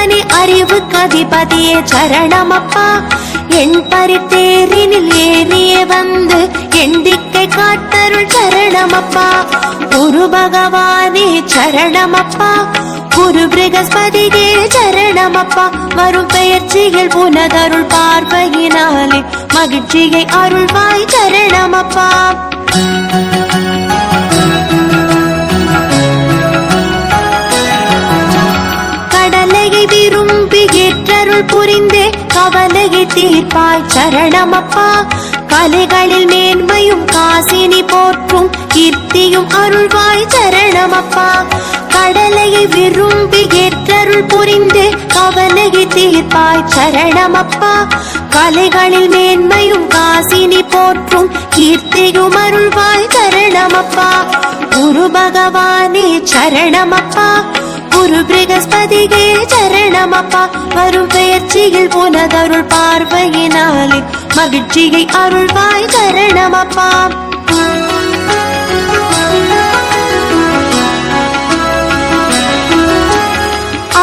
அறிந்தவனே அறிவுக்கு அதிபதியே சரணமப்பா. என் பரித்தேரினில் ஏறியே வந்து எண்டிக்கை காத்தருள் சரணமப்பா. குரு பகவானே சரணமப்பா. குரு பிரகஸ்பதியே சரணமப்பா. வரும் பெயர்ச்சியில் புனதருள் பார்வையினாலே மகிழ்ச்சியை அருள்வாய் சரணமப்பா. கடலையை விரும்பி ஏற்றருள் புரிந்தே கவலையை தீர்ப்பாய் சரணமப்பா. கலைகளில் மேன்மையும் காசினி போற்றும் கீர்த்தியும் அருள்வாய் சரணமப்பா. கடலையை விரும்பி ஏற்றருள் புரிந்தே கவலையை தீர்ப்பாய் சரணமப்பா. கலைகளில் மேன்மையும் காசினி போற்றும் கீர்த்தியும் அருள்வாய் சரணமப்பா. குரு பகவானே சரணமப்பா. குரு பிரகஸ்பதியே சரணமப்பா. வரும் பெயர்ச்சியில் புனதருள் பார்வையினாலே மகிழ்ச்சியை அருள்வாய் சரணமப்பா.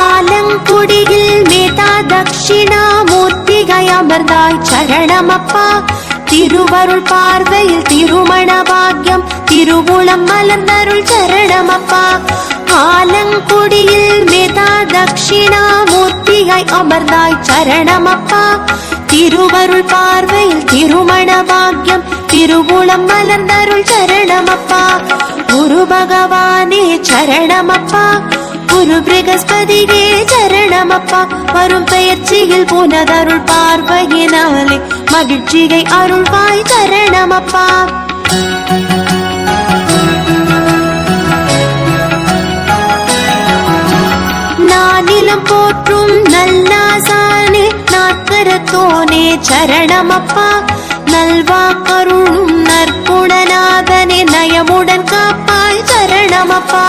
ஆலங்குடியில் மேதா தட்சிணாமூர்த்திகை அமர்ந்தாய் சரணமப்பா. திருவருள் பார்வையில் திருமண பாக்கியம் திருவுளம் மலர்ந்தருள் சரணமப்பா. ஆலங்குடியில் மேதா தட்சிணாமூர்த்திகை அமர்ந்தாய் சரணமப்பா. திருவருள் பார்வையில் திருமண பாக்கியம் திருவுளம் மலர்ந்தருள் சரணமப்பா. குரு பகவானே சரணமப்பா. குரு பிரகஸ்பதியே சரணமப்பா. வரும் பெயர்ச்சியில் புனதருள் பார்வையினாலே மகிழ்ச்சியை அருள்வாய் சரணமப்பா. நானிலம் போற்றும் நல்லாசானே நாற்கரத்தோனே சரணமப்பா. நல்வாக்கருளும் நற்குணநாதனே நயமுடன் காப்பாய் சரணமப்பா.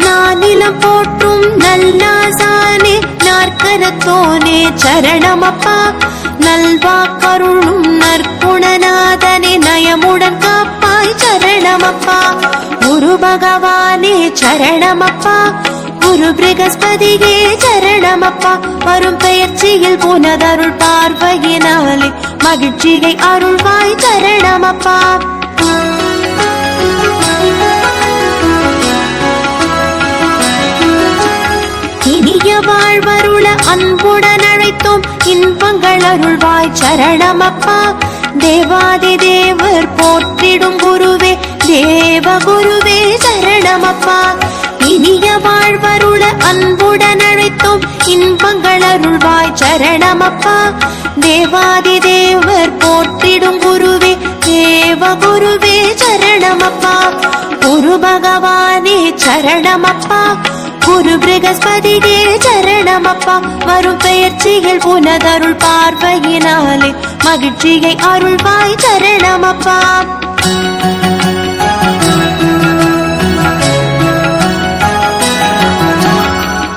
நானிலம் போற்றும் நல்லாசானே நாற்கரத்தோனே சரணமப்பா. நல்வாக்கருளும் நற்குணநாதனே நயமுடன் காப்பாய் சரணமப்பா. குரு பகவானே சரணமப்பா. குரு பிரகஸ்பதியே சரணமப்பா. வரும் பெயர்ச்சியில் புனதருள் பார்வையினாலே மகிழ்ச்சியை அருள்வாய் சரணமப்பா. இனிய வாழ்வருள அன்புடன் அழைத்தோம் இன்பங்கள் அருள்வாய் சரணமப்பா. தேவாதி தேவர் போற்றிடும் குருவே தேவகுருவே சரணமப்பா. இனிய வாழ்வருள அன்புடன் அழைத்தோம் இன்பங்கள் அருள்வாய் சரணமப்பா. தேவாதி தேவர் போற்றிடும் குருவே தேவகுருவே சரணமப்பா. குரு பகவானே சரணமப்பா. குரு பிரகஸ்பதியே சரணமப்பா. வரும் பெயர்ச்சியில் புனதருள் பார்வையினாலே மகிழ்ச்சியை அருள்வாய் சரணமப்பா.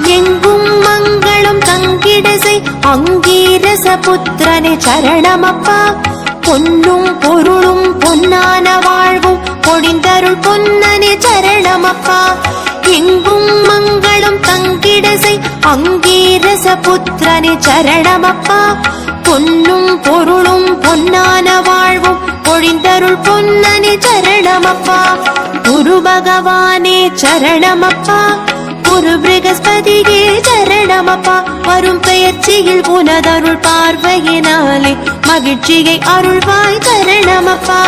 எங்கும் மங்களம் தங்கிடசை அங்கீரச புத்திரனே சரணமப்பா. பொன்னும் பொருளும் பொன்னான வாழ்வும் பொடிந்தருள் பொன்னனே சரணமப்பா. எங்கும் மங்களம் தங்கிடசை அங்கீரச புத்திரனே சரணமப்பா. பொன்னும் பொருளும் பொன்னான வாழ்வும் பொழிந்தருள் பொன்னனே சரணமப்பா. குரு பகவானே சரணமப்பா. குரு பிரகஸ்பதியே சரணமப்பா. வரும் பெயர்ச்சியில் புனதருள் பார்வையினாலே மகிழ்ச்சியை அருள்வாய் சரணமப்பா.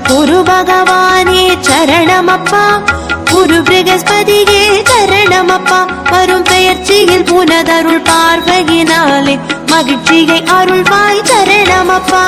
குரு பகவானே சரணமப்பா. குரு பிரகஸ்பதியே சரணமப்பா. வரும் பெயர்ச்சியில் புனதருள் பார்வையினாலே மகிழ்ச்சியை அருள்வாய் சரணமப்பா.